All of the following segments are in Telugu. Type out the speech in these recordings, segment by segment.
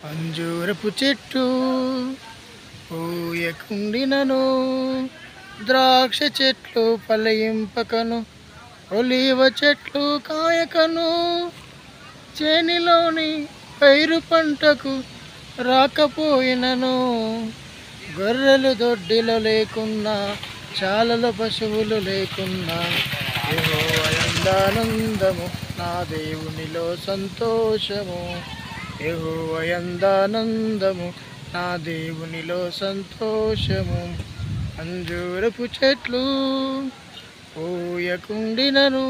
అంజూరపు చెట్టు పూయకుండినను, ద్రాక్ష చెట్లు ఫలింపకను, ఒలీవ చెట్లు కాయకను, చేనిలోని పైరు పంటకు రాకపోయినను, గొర్రెలు దొడ్డిలో లేకున్నా, చాలల పశువులు లేకున్నా, యెహోవా యందానందము, నా దేవునిలో సంతోషము. యెహోవా యందానందము, నా దేవునిలో సంతోషము. అంజూరపు చెట్లు పూయకుండినను,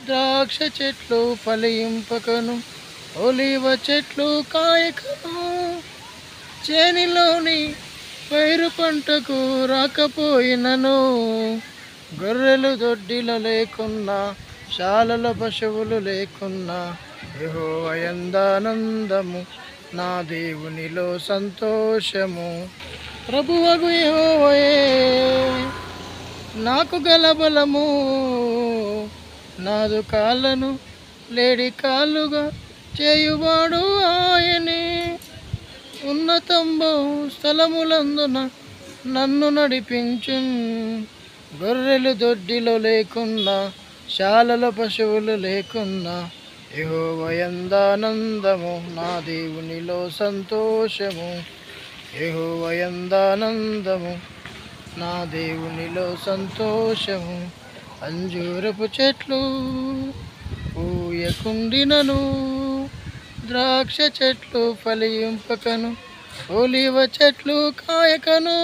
ద్రాక్ష చెట్లు ఫలింపకను, ఒలీవ చెట్లు కాయకను, చేనిలోని పైరు పంటకు రాకపోయినను, గొర్రెలు దొడ్డిలో లేకున్నా, శాలల పశువులు లేకున్నా, యెహోవా యందానందము, నా దేవునిలో సంతోషము. ప్రభువగు యెహోవాయే నాకు గల బలము, నాదు కాళ్ళను లేడి కాళ్ళుగా చేయువాడు ఆయనే. ఉన్నతంబు స్థలములందున నన్ను నడిపించు, గొర్రెలు దొడ్డిలో లేకున్నా, శాలల పశువులు లేకున్నా, యెహోవా యందానందము, నా దేవునిలో సంతోషము. యెహోవా యందానందము, నా దేవునిలో సంతోషము. అంజూరపు చెట్లు పూయకుండినను, ద్రాక్ష చెట్లు ఫలింపకను, ఒలీవ చెట్లు కాయకను,